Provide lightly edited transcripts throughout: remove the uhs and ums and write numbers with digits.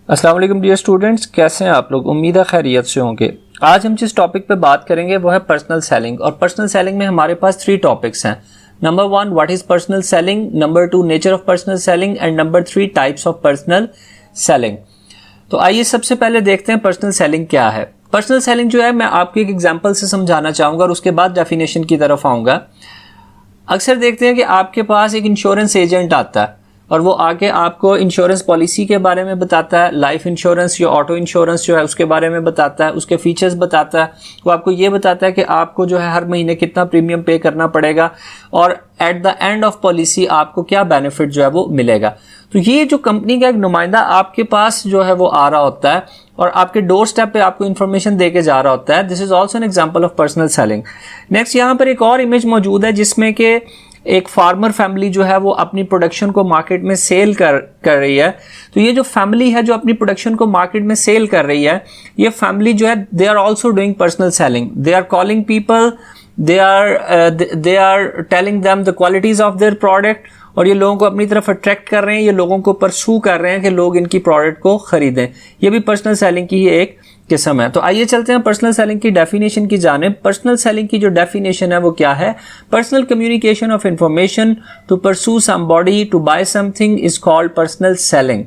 अस्सलाम वालेकुम dear students, कैसे हैं आप लोग। उम्मीद है खैरियत से होंगे। आज हम जिस टॉपिक पे बात करेंगे वो है पर्सनल सेलिंग। और पर्सनल सेलिंग में हमारे पास 3 टॉपिक्स हैं। Number 1 what is personal selling, number 2 nature of personal selling and number 3 types of personal selling. तो आइए सबसे पहले देखते हैं पर्सनल सेलिंग क्या है। पर्सनल सेलिंग जो है मैं आपको एक एग्जाम्पल से समझाना चाहूँगा और उसके बाद डेफिनेशन की तरफ आऊँगा। अक्सर देखते हैं कि आपके पास एक इंश्योरेंस एजेंट आता है और वो आके आपको इंश्योरेंस पॉलिसी के बारे में बताता है, लाइफ इंश्योरेंस या ऑटो इंश्योरेंस जो है उसके बारे में बताता है, उसके फीचर्स बताता है। वो आपको ये बताता है कि आपको जो है हर महीने कितना प्रीमियम पे करना पड़ेगा और at the end of policy आपको क्या बेनिफिट जो है वो मिलेगा। तो ये जो कंपनी का एक नुमाइंदा आपके पास जो है वो आ रहा होता है और आपके डोर स्टेप पे आपको इन्फॉर्मेशन दे के जा रहा होता है। This is also an example of personal selling. Next यहाँ पर एक और इमेज मौजूद है जिसमें कि एक फार्मर फैमिली जो है वो अपनी प्रोडक्शन को मार्केट में सेल कर रही है। तो ये जो फैमिली है जो अपनी प्रोडक्शन को मार्केट में सेल कर रही है, ये फैमिली जो है they are also doing personal selling. They are calling people, they are telling them the qualities of their product और ये लोगों को अपनी तरफ अट्रैक्ट कर रहे हैं, ये लोगों को परसू कर रहे हैं कि लोग इनकी प्रोडक्ट को खरीदें। ये भी पर्सनल सेलिंग की ही एक किस्म है। तो आइए चलते हैं पर्सनल सेलिंग की डेफिनेशन की जानिब। पर्सनल सेलिंग की जो डेफिनेशन है वो क्या है? Personal communication of information to persuade somebody to buy something is called personal selling.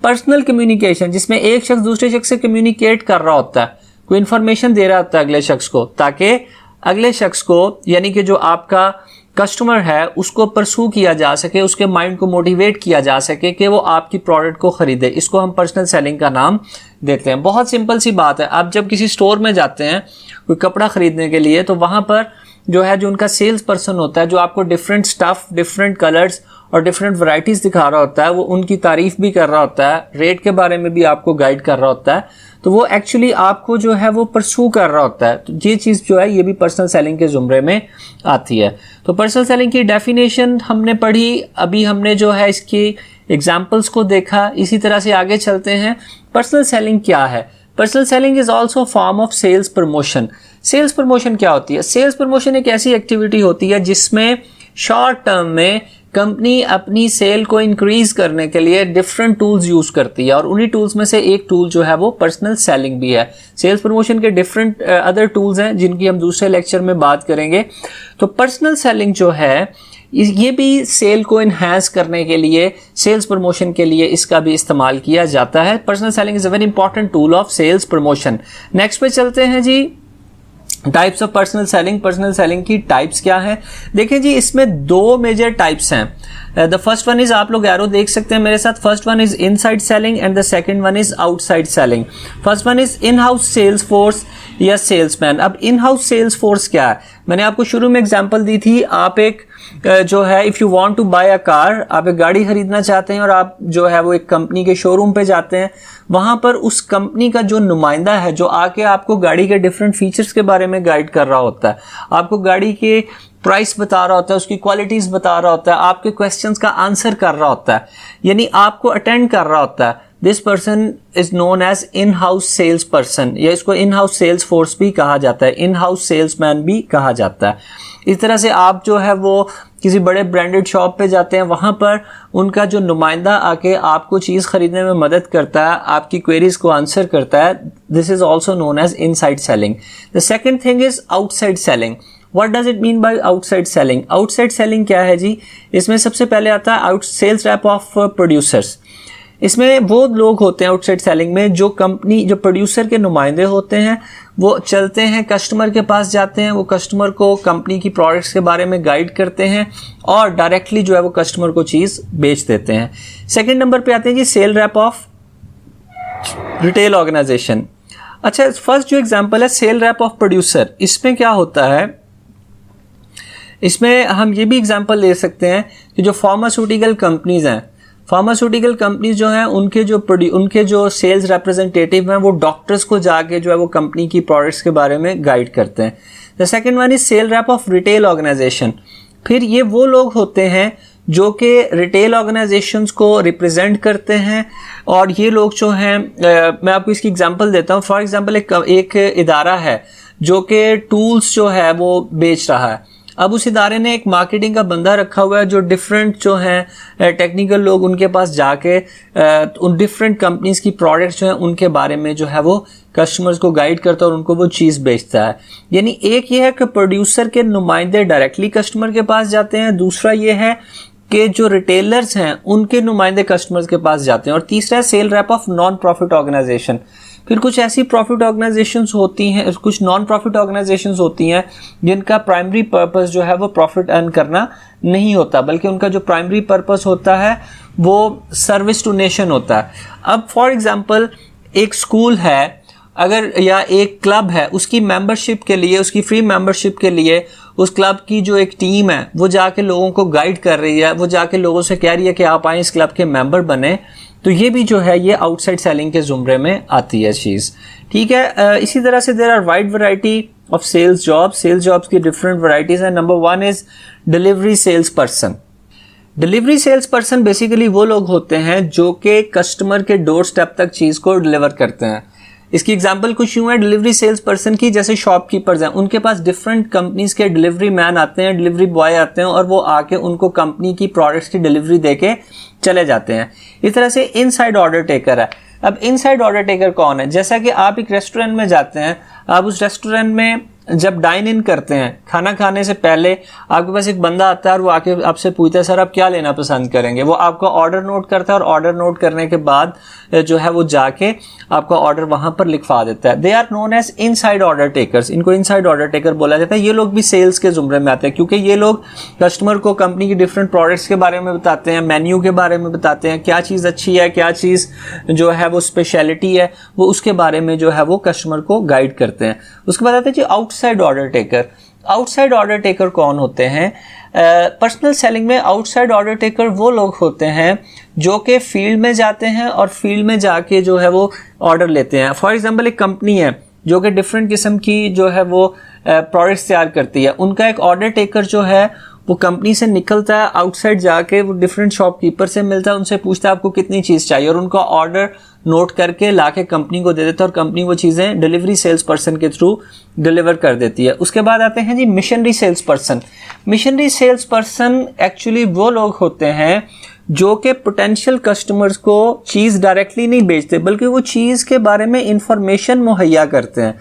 Personal communication जिसमें एक शख्स दूसरे शख्स से कम्युनिकेट कर रहा होता है, कोई इंफॉर्मेशन दे रहा होता है अगले शख्स को, ताकि अगले शख्स को यानी कि जो आपका कस्टमर है उसको परसू किया जा सके, उसके माइंड को मोटिवेट किया जा सके कि वो आपकी प्रोडक्ट को खरीदे। इसको हम पर्सनल सेलिंग का नाम देते हैं। बहुत सिंपल सी बात है। आप जब किसी स्टोर में जाते हैं कोई कपड़ा खरीदने के लिए, तो वहां पर जो है जो उनका सेल्स पर्सन होता है जो आपको डिफरेंट स्टफ, डिफरेंट कलर्स और डिफरेंट वैरायटीज दिखा रहा होता है, वो उनकी तारीफ भी कर रहा होता है, रेट के बारे में भी आपको गाइड कर रहा होता है। तो वो एक्चुअली आपको जो है वो परसू कर रहा होता है। तो ये चीज़ जो है ये भी पर्सनल सेलिंग के जुमरे में आती है। तो पर्सनल सेलिंग की डेफिनेशन हमने पढ़ी, अभी हमने जो है इसकी एग्जाम्पल्स को देखा। इसी तरह से आगे चलते हैं। पर्सनल सेलिंग क्या है? Personal selling is also form of sales promotion. Sales promotion क्या होती है? सेल्स प्रमोशन एक ऐसी एक्टिविटी होती है जिसमें शॉर्ट टर्म में कंपनी अपनी सेल को इंक्रीज करने के लिए डिफरेंट टूल्स यूज करती है और उन्हीं टूल्स में से एक टूल जो है वो पर्सनल सेलिंग भी है। सेल्स प्रमोशन के डिफरेंट अदर टूल्स हैं जिनकी हम दूसरे लेक्चर में बात करेंगे। तो पर्सनल सेलिंग जो है ये भी सेल को इन्हांस करने के लिए, सेल्स प्रमोशन के लिए इसका भी इस्तेमाल किया जाता है। Personal selling is a very important tool of sales promotion. Next पे चलते हैं जी, types of personal selling. Personal selling की टाइप्स क्या है? देखिए जी, इसमें 2 मेजर टाइप्स हैं। द फर्स्ट वन इज, आप लोग एरो देख सकते हैं मेरे साथ, first one is inside selling and the second one is outside selling. First one is in house sales force या सेल्समैन। अब इन हाउस सेल्स फोर्स क्या है? मैंने आपको शुरू में एग्जांपल दी थी। आप एक जो है if you want to buy a car, आप एक गाड़ी खरीदना चाहते हैं और आप जो है वो एक कंपनी के शोरूम पे जाते हैं। वहां पर उस कंपनी का जो नुमाइंदा है जो आके आपको गाड़ी के डिफरेंट फीचर्स के बारे में गाइड कर रहा होता है, आपको गाड़ी के प्राइस बता रहा होता है, उसकी क्वालिटीज बता रहा होता है, आपके क्वेश्चंस का आंसर कर रहा होता है, यानी आपको अटेंड कर रहा होता है। This person is known as in house sales person, या इसको इन हाउस सेल्स फोर्स भी कहा जाता है, इन हाउस सेल्समैन भी कहा जाता है। इस तरह से आप जो है वो किसी बड़े ब्रांडेड शॉप पे जाते हैं, वहां पर उनका जो नुमाइंदा आके आपको चीज खरीदने में मदद करता है, आपकी क्वेरीज को आंसर करता है। This is also known as inside selling. The second thing is outside selling. What does it mean by outside selling? Outside selling क्या है जी? इसमें सबसे पहले आता है सेल्स रैप ऑफ प्रोड्यूसर्स। इसमें वो लोग होते हैं आउटसाइड सेलिंग में जो कंपनी, जो प्रोड्यूसर के नुमाइंदे होते हैं, वो चलते हैं कस्टमर के पास जाते हैं, वो कस्टमर को कंपनी की प्रोडक्ट्स के बारे में गाइड करते हैं और डायरेक्टली जो है वो कस्टमर को चीज बेच देते हैं। सेकेंड नंबर पे आते हैं जी sale rep of retail organization. अच्छा, फर्स्ट जो एग्जाम्पल है सेल रैप ऑफ प्रोड्यूसर, इसमें क्या होता है? इसमें हम ये भी एग्जांपल ले सकते हैं कि जो फार्मास्यूटिकल कंपनीज हैं, फार्मास्यूटिकल कंपनीज जो हैं उनके जो सेल्स रिप्रेजेंटेटिव हैं वो डॉक्टर्स को जाके जो है वो कंपनी की प्रोडक्ट्स के बारे में गाइड करते हैं। The second one is sale rep of retail organisation. फिर ये वो लोग होते हैं जो कि रिटेल ऑर्गेनाइजेशंस को रिप्रेजेंट करते हैं और ये लोग जो हैं, मैं आपको इसकी एग्जांपल देता हूँ। फॉर एग्जांपल एक इदारा है जो कि टूल्स जो है वो बेच रहा है। अब उस इदारे ने एक मार्केटिंग का बंदा रखा हुआ है जो डिफरेंट जो हैं टेक्निकल लोग उनके पास जाके उन डिफरेंट कंपनीज की प्रोडक्ट्स जो हैं उनके बारे में जो है वो कस्टमर्स को गाइड करता है और उनको वो चीज़ बेचता है। यानी एक ये है कि प्रोड्यूसर के नुमाइंदे डायरेक्टली कस्टमर के पास जाते हैं, दूसरा ये है कि जो रिटेलर्स हैं उनके नुमाइंदे कस्टमर्स के पास जाते हैं, और तीसरा है sale rep of non profit organisation. फिर कुछ ऐसी प्रॉफिट ऑर्गेनाइजेशंस होती हैं, कुछ नॉन प्रॉफिट ऑर्गेनाइजेशंस होती हैं जिनका प्राइमरी पर्पस जो है वो प्रॉफिट अर्न करना नहीं होता, बल्कि उनका जो प्राइमरी पर्पस होता है वो सर्विस टू नेशन होता है। अब फॉर एग्जांपल एक स्कूल है अगर, या एक क्लब है, उसकी मेंबरशिप के लिए, उसकी फ्री मेंबरशिप के लिए उस क्लब की जो एक टीम है वो जाके लोगों को गाइड कर रही है, वो जाके लोगों से कह रही है कि आप आए इस क्लब के मेंबर बने, तो ये भी जो है ये आउटसाइड सेलिंग के जुमरे में आती है चीज़। ठीक है, इसी तरह से there are wide variety of sales jobs की डिफरेंट वैरायटीज है। Number 1 is delivery sales person. Delivery sales person basically वो लोग होते हैं जो कि कस्टमर के डोर स्टेप तक चीज़ को डिलीवर करते हैं। इसकी एग्जांपल कुछ यूं है डिलीवरी सेल्स पर्सन की, जैसे शॉपकीपर्स हैं, उनके पास डिफरेंट कंपनीज के डिलीवरी मैन आते हैं, डिलीवरी बॉय आते हैं, और वो आके उनको कंपनी की प्रोडक्ट्स की डिलीवरी देके चले जाते हैं। इस तरह से इनसाइड ऑर्डर टेकर है। अब इनसाइड ऑर्डर टेकर कौन है? जैसा कि आप एक रेस्टोरेंट में जाते हैं, आप उस रेस्टोरेंट में जब डाइन इन करते हैं, खाना खाने से पहले आपके पास एक बंदा आता है और वो आके आपसे पूछता है सर आप क्या लेना पसंद करेंगे। वो आपका ऑर्डर नोट करता है और ऑर्डर नोट करने के बाद जो है वो जाके आपका ऑर्डर वहां पर लिखवा देता है। They are known as inside order takers. इनको इनसाइड ऑर्डर टेकर बोला जाता है। ये लोग भी सेल्स के जुमरे में आते हैं क्योंकि ये लोग कस्टमर को कंपनी की डिफरेंट प्रोडक्ट्स के बारे में बताते हैं, मेन्यू के बारे में बताते हैं, क्या चीज़ अच्छी है, क्या चीज़ जो है वो स्पेशलिटी है, वो उसके बारे में जो है वो कस्टमर को गाइड करते हैं। उसके बाद आते हैं जी outside order taker. Outside order taker कौन होते हैं? पर्सनल सेलिंग में आउटसाइड ऑर्डर टेकर वो लोग होते हैं जो कि फील्ड में जाते हैं और फील्ड में जाके जो है वो ऑर्डर लेते हैं। फॉर एग्जांपल एक कंपनी है जो कि डिफरेंट किस्म की जो है वो प्रोडक्ट्स तैयार करती है, उनका एक ऑर्डर टेकर जो है वो कंपनी से निकलता है, आउटसाइड जाके वो डिफरेंट शॉपकीपर से मिलता है, उनसे पूछता है आपको कितनी चीज़ चाहिए और उनका ऑर्डर नोट करके लाके कंपनी को दे देता है और कंपनी वो चीज़ें डिलीवरी सेल्स पर्सन के थ्रू डिलीवर कर देती है। उसके बाद आते हैं जी missionary sales person. Missionary sales person actually वो लोग होते हैं जो कि पोटेंशियल कस्टमर्स को चीज़ डायरेक्टली नहीं बेचते बल्कि वो चीज़ के बारे में इंफॉर्मेशन मुहैया करते हैं।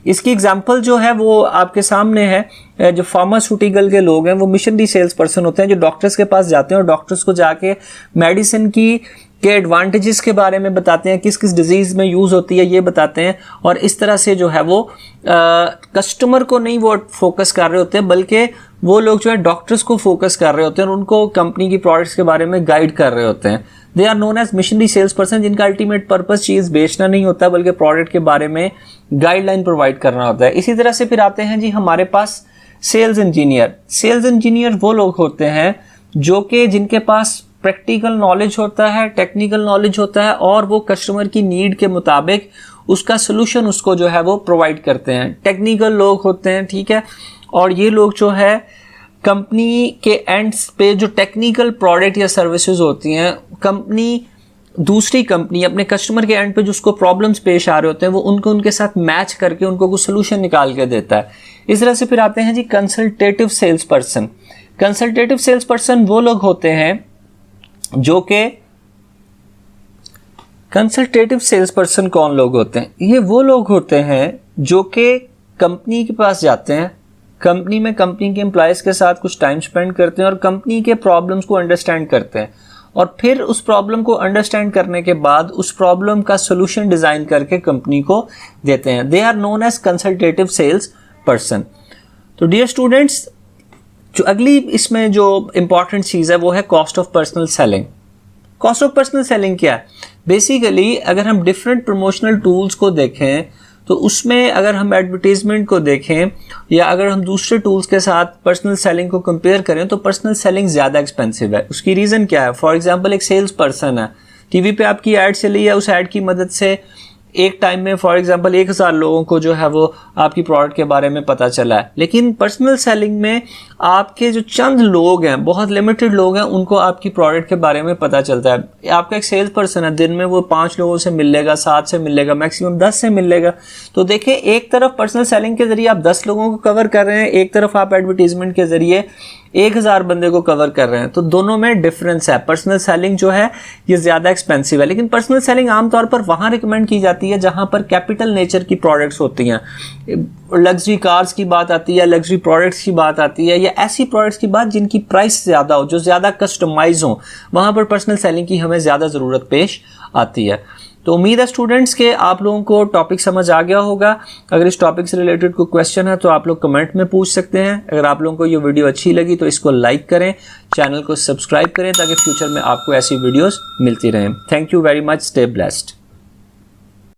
इसकी एग्जांपल जो है वो आपके सामने है। जो फार्मास्यूटिकल के लोग हैं वो मिशनरी सेल्स पर्सन होते हैं जो डॉक्टर्स के पास जाते हैं और डॉक्टर्स को जाके मेडिसिन के एडवांटेजेस के बारे में बताते हैं, किस किस डिजीज़ में यूज़ होती है ये बताते हैं। और इस तरह से जो है वो कस्टमर को नहीं वो फोकस कर रहे होते हैं बल्कि वो लोग जो है डॉक्टर्स को फोकस कर रहे होते हैं और उनको कंपनी की प्रोडक्ट्स के बारे में गाइड कर रहे होते हैं। They are known as missionary sales person, जिनका अल्टीमेट पर्पस चीज़ बेचना नहीं होता बल्कि प्रोडक्ट के बारे में गाइडलाइन प्रोवाइड करना होता है। इसी तरह से फिर आते हैं जी हमारे पास सेल्स इंजीनियर। सेल्स इंजीनियर वो लोग होते हैं जो कि जिनके पास प्रैक्टिकल नॉलेज होता है, टेक्निकल नॉलेज होता है और वो कस्टमर की नीड के मुताबिक उसका सोल्यूशन उसको जो है वो प्रोवाइड करते हैं। टेक्निकल लोग होते हैं, ठीक है, और ये लोग जो है कंपनी के एंड्स पे जो टेक्निकल प्रोडक्ट या सर्विसेज होती हैं, कंपनी दूसरी कंपनी अपने कस्टमर के एंड पे जो उसको प्रॉब्लम्स पेश आ रहे होते हैं वो उनको उनके साथ मैच करके उनको कुछ सोल्यूशन निकाल के देता है। इस तरह से फिर आते हैं जी consultative sales person. Consultative sales person वो लोग होते हैं जो कि कंसल्टेटिव सेल्स पर्सन कौन लोग होते हैं? ये वो लोग होते हैं जो कि कंपनी के पास जाते हैं, कंपनी में कंपनी के एम्प्लॉयज के साथ कुछ टाइम स्पेंड करते हैं और कंपनी के प्रॉब्लम्स को अंडरस्टैंड करते हैं और फिर उस प्रॉब्लम को अंडरस्टैंड करने के बाद उस प्रॉब्लम का सोल्यूशन डिजाइन करके कंपनी को देते हैं। They are known as consultative sales person. तो डियर स्टूडेंट्स, जो अगली इसमें जो इंपॉर्टेंट चीज़ है वो है cost of personal selling. Cost of personal selling क्या है? बेसिकली अगर हम डिफरेंट प्रमोशनल टूल्स को देखें तो उसमें अगर हम एडवर्टीजमेंट को देखें या अगर हम दूसरे टूल्स के साथ पर्सनल सेलिंग को कंपेयर करें तो पर्सनल सेलिंग ज़्यादा एक्सपेंसिव है। उसकी रीज़न क्या है? फॉर एग्जांपल एक सेल्स पर्सन है, टीवी पे आपकी ऐड चली है, उस ऐड की मदद से एक टाइम में फॉर एग्जांपल 1000 लोगों को जो है वो आपकी प्रोडक्ट के बारे में पता चला है, लेकिन पर्सनल सेलिंग में आपके जो चंद लोग हैं, बहुत लिमिटेड लोग हैं, उनको आपकी प्रोडक्ट के बारे में पता चलता है। आपका एक सेल्स पर्सन है, दिन में वो 5 लोगों से मिल लेगा, 7 से मिल लेगा, मैक्सिमम 10 से मिल लेगा। तो देखिए, एक तरफ पर्सनल सेलिंग के जरिए आप 10 लोगों को कवर कर रहे हैं, एक तरफ आप एडवर्टीजमेंट के जरिए 1000 बंदे को कवर कर रहे हैं, तो दोनों में डिफरेंस है। पर्सनल सेलिंग जो है ये ज्यादा एक्सपेंसिव है, लेकिन पर्सनल सेलिंग आमतौर पर वहां रिकमेंड की जाती है जहां पर कैपिटल नेचर की प्रोडक्ट्स होती हैं। लग्जरी कार्स की बात आती है, लग्जरी प्रोडक्ट्स की बात आती है, या ऐसी प्रोडक्ट्स की बात जिनकी प्राइस ज्यादा हो, जो ज्यादा कस्टमाइज हो, वहां पर पर्सनल सेलिंग की हमें ज्यादा जरूरत पेश आती है। तो उम्मीद है स्टूडेंट्स के आप लोगों को टॉपिक समझ आ गया होगा। अगर इस टॉपिक से रिलेटेड कोई क्वेश्चन है तो आप लोग कमेंट में पूछ सकते हैं। अगर आप लोगों को ये वीडियो अच्छी लगी तो इसको लाइक करें, चैनल को सब्सक्राइब करें ताकि फ्यूचर में आपको ऐसी वीडियोस मिलती रहें। Thank you very much, stay blessed.